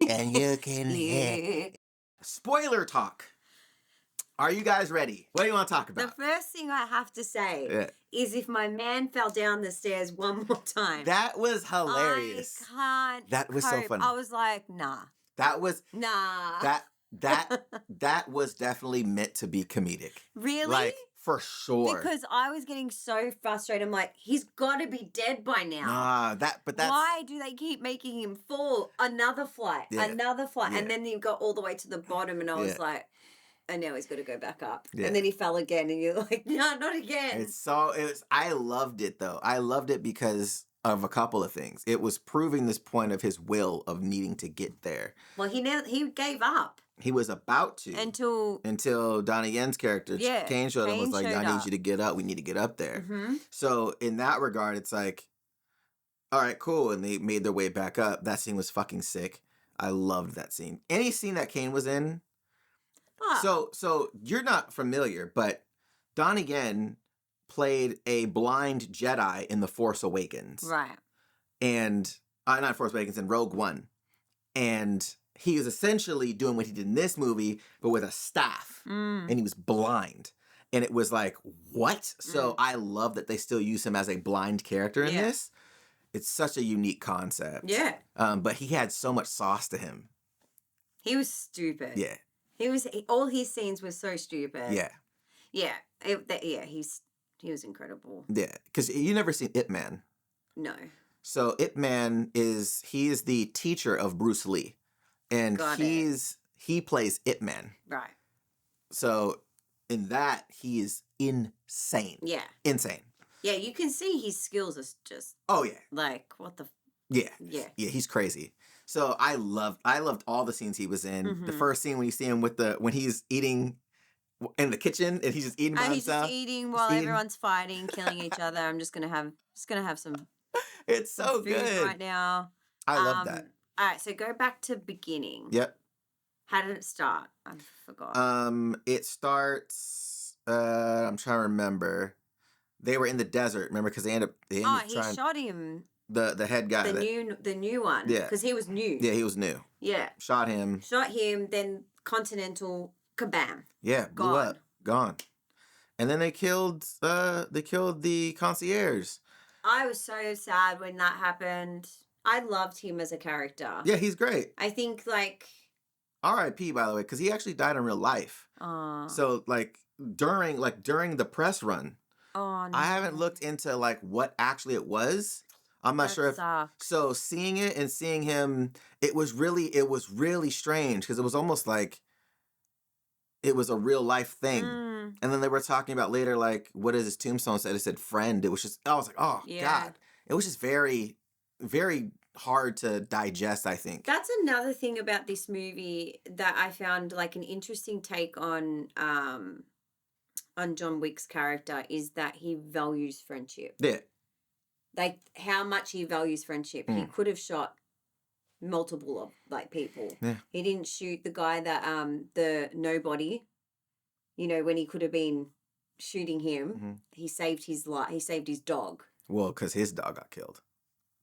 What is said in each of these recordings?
And you can hear. Spoiler talk. Are you guys ready? What do you want to talk The about? first thing I have to say is if my man fell down the stairs one more time. That was hilarious. I can't That was so cope. funny. I was like, nah. That was Nah. that was definitely meant to be comedic. Really? Like, for sure. Because I was getting so frustrated. I'm like, he's got to be dead by now. That's Why do they keep making him fall? Another flight. Yeah. And then he got all the way to the bottom and I was like, and now he's got to go back up. Yeah. And then he fell again and you're like, no, not again. I loved it though. I loved it because of a couple of things. It was proving this point of his will of needing to get there. Well, he gave up. He was about to. Until Donnie Yen's character, Kane, showed up and was like, I need you to get up. We need to get up there. Mm-hmm. So in that regard, it's like, all right, cool. And they made their way back up. That scene was fucking sick. I loved that scene. Any scene that Kane was in. Oh. So you're not familiar, but Donnie Yen played a blind Jedi in The Force Awakens. Right. And, not Force Awakens, in Rogue One. And he was essentially doing what he did in this movie, but with a staff. And he was blind. And it was like, what? So I love that they still use him as a blind character in this. It's such a unique concept. Yeah. But he had so much sauce to him. He was stupid. Yeah. All his scenes were so stupid. Yeah. Yeah. He was incredible. Yeah. Because you never seen Ip Man. No. So Ip Man is the teacher of Bruce Lee. And he plays Ip Man. Right. So in that, he is insane. Yeah. Insane. Yeah, you can see his skills are just... Oh, yeah. Like, what the... Yeah. Yeah. Yeah, he's crazy. So I loved all the scenes he was in. Mm-hmm. The first scene when you see him when he's eating in the kitchen and he's just eating by himself. He's just eating while everyone's fighting, killing each other. I'm just gonna have some... It's so food good. right now. I love that. All right, so go back to beginning. Yep. How did it start? I forgot. It starts. I'm trying to remember. They were in the desert. Remember, because he shot him. The head guy. The new one. Yeah. Because he was new. Yeah, he was new. Yeah. Shot him. Then Continental, kabam. Yeah, blew up. Gone. And then they killed the concierge. I was so sad when that happened. I loved him as a character. Yeah, he's great. I think, like... R.I.P., by the way, because he actually died in real life. So, during the press run, no. I haven't looked into, what actually it was. I'm not sure if... Sucks. So, seeing it and seeing him, it was really strange, because it was almost like it was a real life thing. And then they were talking about later, what is his tombstone said? It said friend. It was just... I was like, oh, God. It was just very, very hard to digest, I think. That's another thing about this movie that I found an interesting take on John Wick's character is that he values friendship. Yeah. How much he values friendship. He could have shot multiple of people. Yeah. He didn't shoot the guy that the nobody, when he could have been shooting him. Mm-hmm. He saved his life. He saved his dog. Well, because his dog got killed.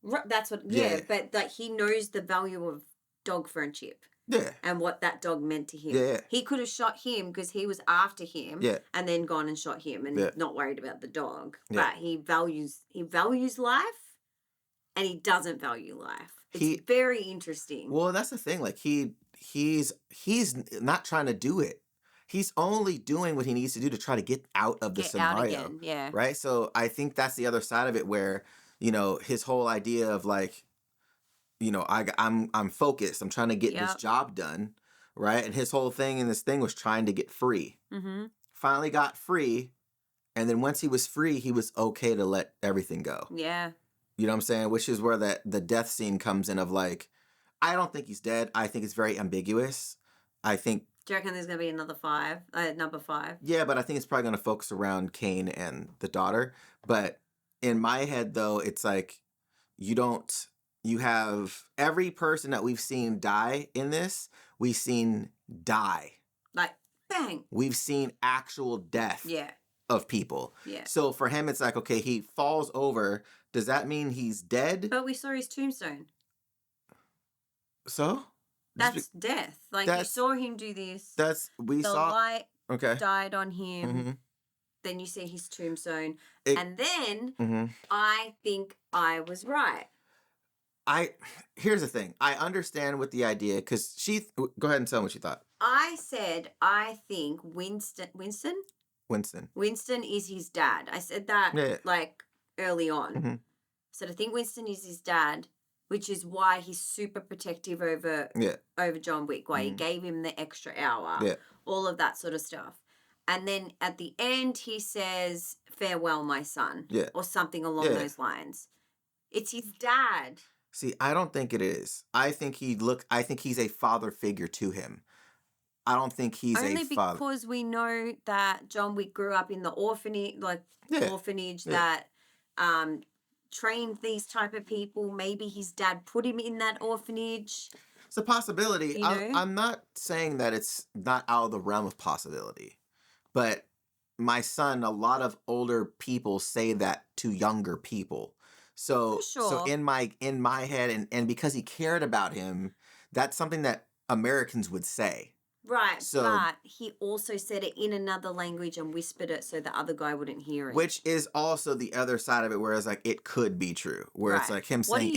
Right, that's what. But he knows the value of dog friendship. Yeah. And what that dog meant to him. Yeah. He could have shot him because he was after him. Yeah. And then gone and shot him and not worried about the dog. Yeah. But he values life, and he doesn't value life. It's very interesting. Well, that's the thing. He's not trying to do it. He's only doing what he needs to do to try to get out of the scenario. Out again. Yeah. Right. So I think that's the other side of it, where his whole idea of I'm focused. I'm trying to get this job done, right? And his whole thing in this thing was trying to get free. Mm-hmm. Finally got free, and then once he was free, he was okay to let everything go. Yeah. You know what I'm saying? Which is where the death scene comes in of I don't think he's dead. I think it's very ambiguous. I think... Do you reckon there's going to be number 5? Yeah, but I think it's probably going to focus around Kane and the daughter. But in my head, though, it's you have every person that we've seen die in this, we've seen die. Bang. We've seen actual death of people. Yeah. So for him, it's okay, he falls over. Does that mean he's dead? But we saw his tombstone. So? That's death. Like, you saw him do this. We the saw. light Okay. died on him. Then you see his tombstone. And then I think I was right. Here's the thing. I understand with the idea because go ahead and tell me what you thought. I said I think Winston is his dad. I said that like early on. So I think Winston is his dad, which is why he's super protective over John Wick, why he gave him the extra hour, all of that sort of stuff. And then at the end he says, "Farewell, my son," or something along those lines. It's his dad. See, I don't think it is. I think he's a father figure to him. I don't think he's only a father. Because we know that John Wick grew up in the orphanage, that trained these type of people. Maybe his dad put him in that orphanage. It's a possibility. I'm not saying that it's not out of the realm of possibility. But my son, a lot of older people say that to younger people. So in my head, and because he cared about him, that's something that Americans would say. Right, but he also said it in another language and whispered it so the other guy wouldn't hear it. Which is also the other side of it, whereas like it could be true, where it's like him saying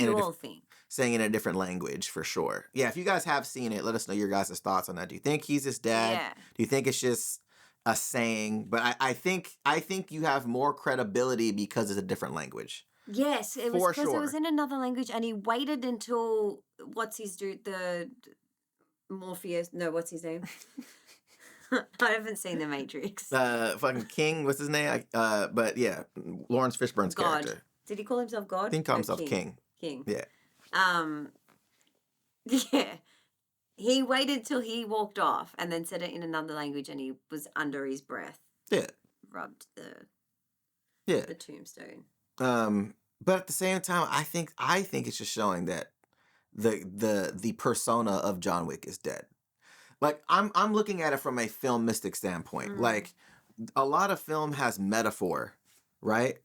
saying in a different language for sure. Yeah, if you guys have seen it, let us know your guys' thoughts on that. Do you think he's his dad? Yeah. Do you think it's just a saying? But I think you have more credibility because it's a different language. Yes, it was because it was in another language, and he waited until the Morpheus. No, what's his name? I haven't seen The Matrix. Fucking King, what's his name? But yeah, Lawrence Fishburne's character. Did he call himself God? I think he called himself King. King. Yeah. Yeah. He waited till he walked off and then said it in another language, and he was under his breath. Yeah. Rubbed the tombstone. But at the same time, I think it's just showing that the persona of John Wick is dead. Like I'm looking at it from a filmistic standpoint. Like a lot of film has metaphor, right?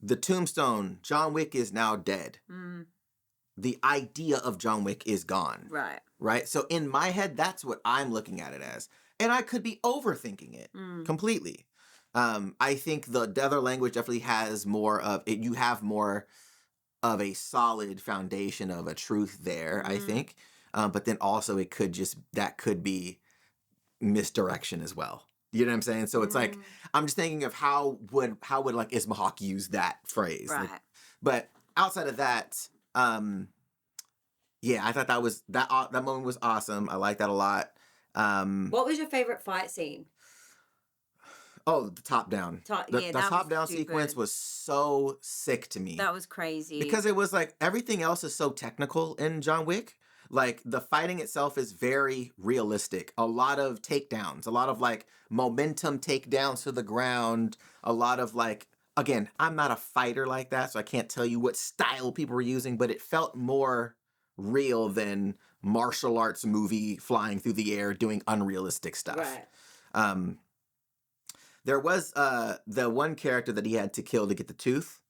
The tombstone, John Wick is now dead. The idea of John Wick is gone. Right. Right? So in my head, that's what I'm looking at it as. And I could be overthinking it completely. I think the other language definitely has more of it. You have more of a solid foundation of a truth there, I think. But then also that could be misdirection as well. You know what I'm saying? So it's like, I'm just thinking of how would like Ismahawk use that phrase. Right. Like, but outside of that, yeah, I thought that moment was awesome. I like that a lot. What was your favorite fight scene? Oh, the top down. The top down sequence was so sick to me. That was crazy. Because it was like everything else is so technical in John Wick. Like the fighting itself is very realistic. A lot of takedowns, a lot of like momentum takedowns to the ground, a lot of like, again, I'm not a fighter like that, so I can't tell you what style people were using, but it felt more real than martial arts movie flying through the air doing unrealistic stuff. Right. There was the one character that he had to kill to get the tooth.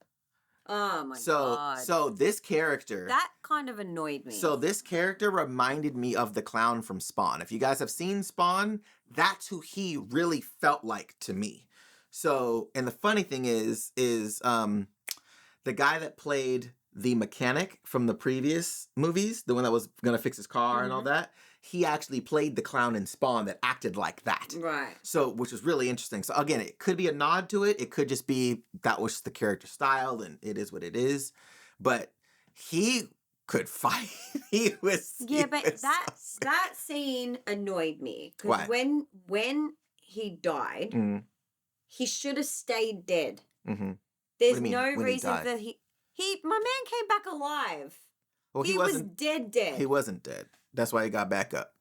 Oh my god. So this character, that kind of annoyed me. So this character reminded me of the clown from Spawn. If you guys have seen Spawn, that's who he really felt like to me. So, and the funny thing is the guy that played the mechanic from the previous movies, the one that was gonna fix his car and all that, he actually played the clown in Spawn that acted like that. Right. So, which was really interesting. So again, it could be a nod to it. It could just be that was the character style and it is what it is. But he could fight. That scene annoyed me. Because when he died, he should have stayed dead. There's no reason that my man came back alive. Well, he was dead. He wasn't dead. That's why he got back up.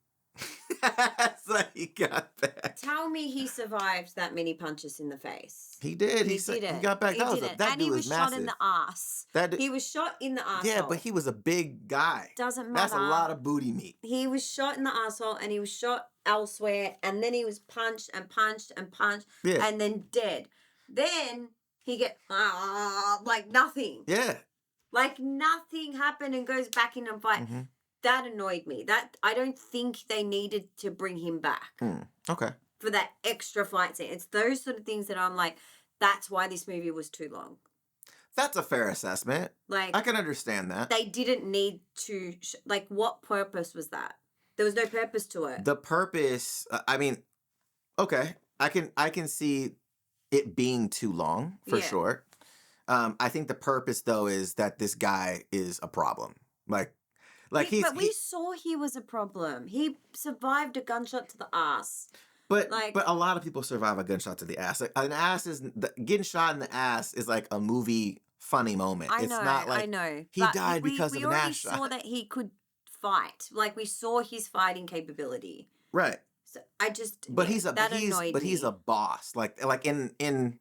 That's why he got back. Tell me he survived that many punches in the face. He did. He got back up. That dude was massive. Shot in the ass. He was shot in the asshole. Yeah, but he was a big guy. Doesn't matter. That's a lot of booty meat. He was shot in the asshole and he was shot elsewhere and then he was punched and punched and punched and then dead. Then he get like nothing. Yeah. Like nothing happened and goes back in and fight. that annoyed me. That I don't think they needed to bring him back. Okay. For that extra fight scene. It's those sort of things that I'm like, that's why this movie was too long. That's a fair assessment. Like, I can understand that. They didn't need to, like, what purpose was that? There was no purpose to it. The purpose, I mean, okay, I can see it being too long for sure. I think the purpose though is that this guy is a problem. But we saw he was a problem. He survived a gunshot to the ass. But a lot of people survive a gunshot to the ass. Like, an ass is getting shot in the ass is like a movie funny moment. It's not like he died because of an ass shot. We already saw that he could fight. Like, we saw his fighting capability. Right. So I just he's a boss. Like in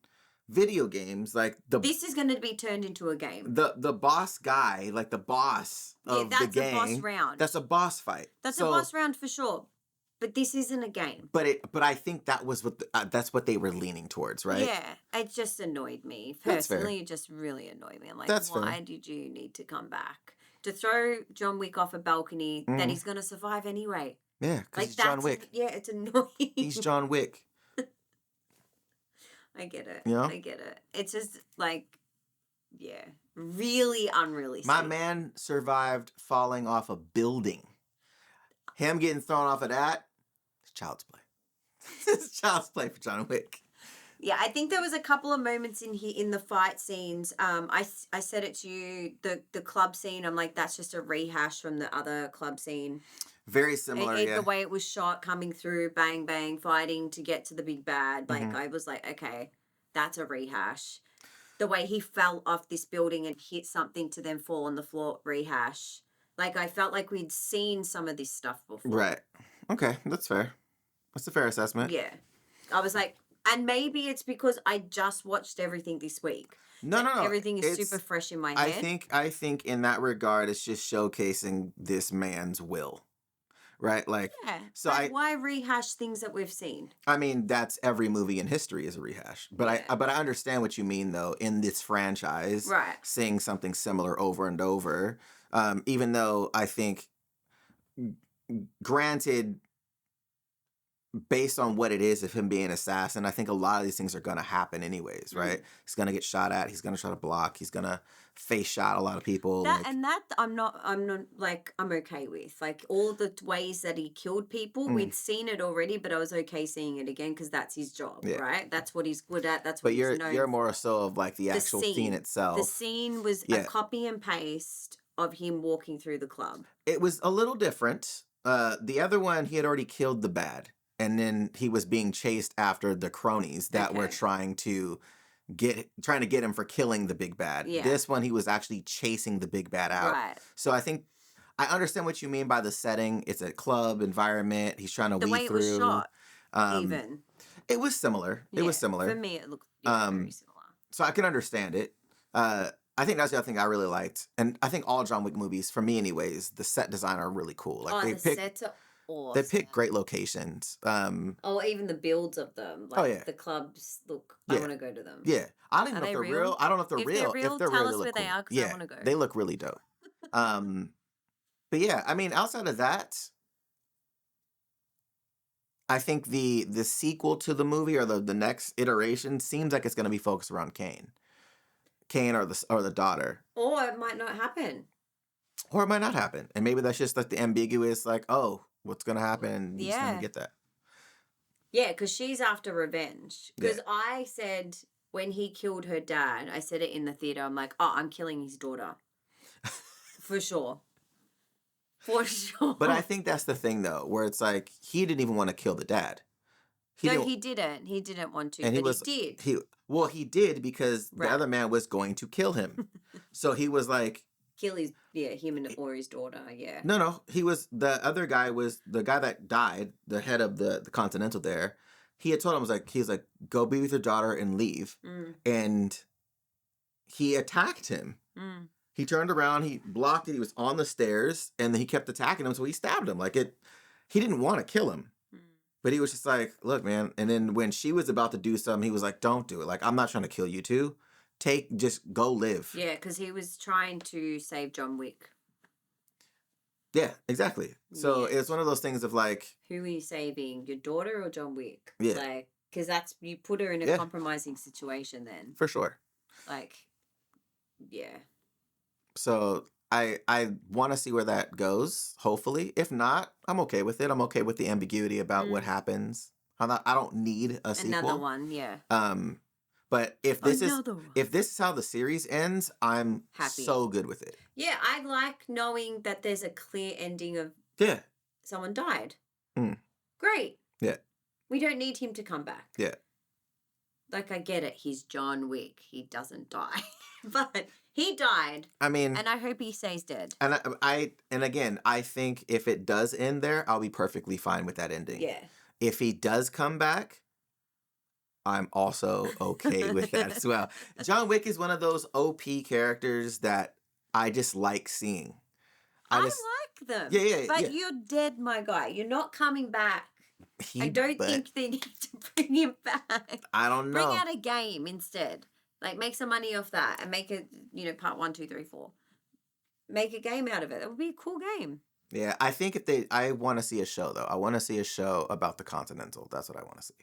video games, like this is going to be turned into a game. The boss guy, like the boss of the gang. That's a boss round. That's a boss fight. That's a boss round for sure. But this isn't a game. But I think that was that's what they were leaning towards, right? Yeah, it just annoyed me personally. It just really annoyed me. I'm like, why did you need to come back to throw John Wick off a balcony that he's going to survive anyway? Yeah, because he's John Wick. It's annoying. He's John Wick. I get it. You know? I get it. It's just like, yeah, really unrealistic. My man survived falling off a building. Him getting thrown off of that, it's child's play. It's child's play for John Wick. Yeah, I think there was a couple of moments in the fight scenes. I said it to you, the club scene. I'm like, that's just a rehash from the other club scene. Very similar, The way it was shot, coming through, bang, bang, fighting to get to the big bad. Like, I was like, okay, that's a rehash. The way he fell off this building and hit something to then fall on the floor, rehash. Like, I felt like we'd seen some of this stuff before. Right. Okay, that's fair. That's a fair assessment. Yeah. I was like, and maybe it's because I just watched everything this week. No. Everything is super fresh in my head. I think in that regard, it's just showcasing this man's will. Right? Like, yeah. So why rehash things that we've seen? I mean, that's every movie in history is a rehash. But I understand what you mean though, in this franchise. Right. Seeing something similar over and over. Even though I think, granted, based on what it is of him being an assassin, I think a lot of these things are going to happen anyways, right? He's going to get shot at. He's going to try to block. He's going to face shot a lot of people. I'm okay with. Like, all the ways that he killed people, we'd seen it already, but I was okay seeing it again because that's his job, right? That's what he's good at. That's what he's known for. But you're more so of like the actual scene itself. The scene was a copy and paste of him walking through the club. It was a little different. The other one, he had already killed the bad. And then he was being chased after the cronies that were trying to get him for killing the big bad. Yeah. This one, he was actually chasing the big bad out. Right. So I think I understand what you mean by the setting. It's a club environment. He's trying to weed through. The way it was shot, even. It was similar. Yeah, it was similar. For me, it looked very similar. So I can understand it. I think that's the other thing I really liked. And I think all John Wick movies, for me anyways, the set design are really cool. Like sets are awesome. They pick great locations. Even the builds of them. Like, the clubs look. I want to go to them. Yeah, I don't even know if they're real. I don't know if they're real. If they're real, tell us where they are because I want to go. They look really dope. But yeah, I mean, outside of that, I think the sequel to the movie or the next iteration seems like it's going to be focused around Kane or the daughter. Or it might not happen. Or it might not happen, and maybe that's just like the ambiguous, like, oh, what's gonna happen? He's gonna get that. Yeah, because she's after revenge. Because I said when he killed her dad, I said it in the theater. I'm like, oh, I'm killing his daughter, for sure. For sure. But I think that's the thing, though, where it's like he didn't even want to kill the dad. He didn't. He didn't want to, and but he did. He did because the other man was going to kill him. So he was like. Kill him or his daughter, yeah. No, the other guy was the guy that died, the head of the Continental there. He had told him, he's like, go be with your daughter and leave. And he attacked him. He turned around, he blocked it, he was on the stairs, and then he kept attacking him, so he stabbed him. He didn't want to kill him. But he was just like, look, man. And then when she was about to do something, he was like, don't do it. Like, I'm not trying to kill you too. Just go live. Yeah, because he was trying to save John Wick. Yeah, exactly. So it's one of those things of like, who are you saving, your daughter or John Wick? Yeah, like, because that's, you put her in a compromising situation then. For sure. Like, yeah. So I want to see where that goes. Hopefully, if not, I'm okay with it. I'm okay with the ambiguity about what happens. I don't need a sequel. Another one, yeah. But if this is how the series ends, I'm happy. So good with it. Yeah, I like knowing that there's a clear ending of someone died. Great. Yeah. We don't need him to come back. Yeah. Like, I get it. He's John Wick. He doesn't die. But he died. I mean, and I hope he stays dead. And I think if it does end there, I'll be perfectly fine with that ending. Yeah. If he does come back, I'm also okay with that as well. John Wick is one of those OP characters that I just like seeing. I like them. Yeah. But you're dead, my guy. You're not coming back. I don't think they need to bring him back. I don't know. Bring out a game instead. Like, make some money off that and make it, part 1, 2, 3, 4. Make a game out of it. It would be a cool game. Yeah, I think I want to see a show, though. I want to see a show about the Continental. That's what I want to see.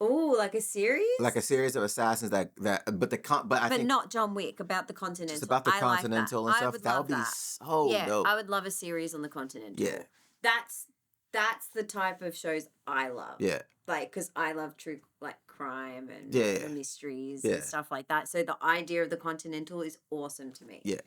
Oh, like a series? Like a series of assassins but not John Wick, about the Continental. Just about the Continental and stuff. That would be so dope. I would love a series on the Continental. Yeah. That's the type of shows I love. Yeah. Like, because I love true, like, crime and mysteries and stuff like that. So the idea of the Continental is awesome to me. Yeah.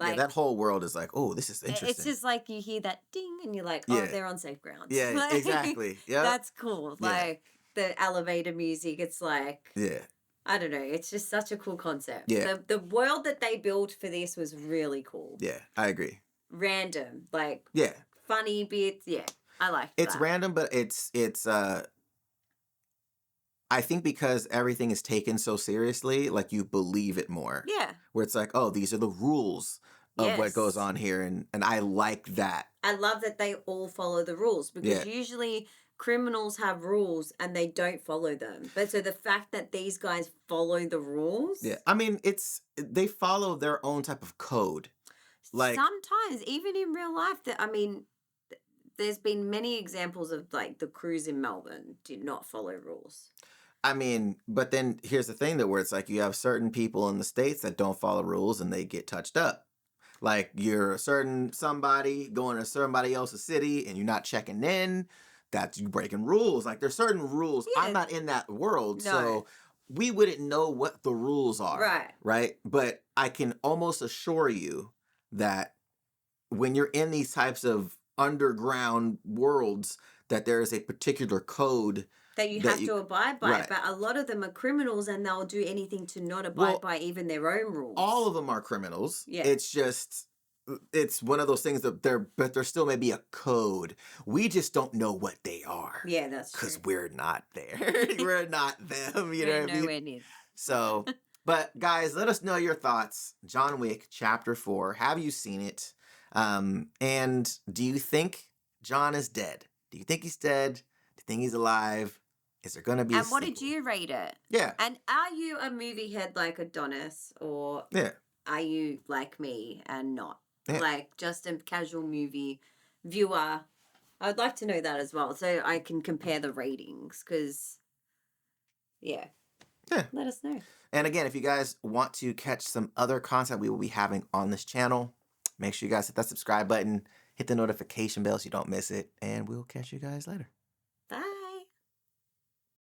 Like, that whole world is like, oh, this is interesting. It's just like you hear that ding and you're like, oh, they're on safe ground. Yeah, like, exactly. Yeah. That's cool. Yeah. Like, the elevator music, it's like... Yeah. I don't know. It's just such a cool concept. Yeah. The world that they built for this was really cool. Yeah, I agree. Random. Like... Yeah. Funny bits. Yeah. I like It's random, but it's I think because everything is taken so seriously, like, you believe it more. Yeah. Where it's like, oh, these are the rules of what goes on here, and I like that. I love that they all follow the rules, because usually criminals have rules and they don't follow them. But so the fact that these guys follow the rules... Yeah. I mean, they follow their own type of code. Like, sometimes, even in real life, there's been many examples of, like, the crews in Melbourne did not follow rules. I mean, but then here's the thing, where it's like you have certain people in the States that don't follow rules and they get touched up. Like, you're somebody going to somebody else's city and you're not checking in, that's you breaking rules. Like, there's certain rules. Yeah. I'm not in that world, so we wouldn't know what the rules are. Right. Right? But I can almost assure you that when you're in these types of underground worlds, that there is a particular code that you have to abide by. Right. But a lot of them are criminals and they'll do anything to not abide by even their own rules. All of them are criminals. Yeah. It's just, it's one of those things that there still may be a code. We just don't know what they are. Yeah, that's true. Because we're not there. We're not them. You know what I mean? Nowhere near. So, but guys, let us know your thoughts. John Wick, Chapter 4. Have you seen it? And do you think John is dead? Do you think he's dead? Do you think he's alive? Is there going to be a sequel? And what did you rate it? Yeah. And are you a movie head like Adonis, or are you like me and not? Yeah. Like, just a casual movie viewer? I'd like to know that as well, so I can compare the ratings, because, yeah, let us know. And again, if you guys want to catch some other content we will be having on this channel, make sure you guys hit that subscribe button, hit the notification bell so you don't miss it, and we'll catch you guys later.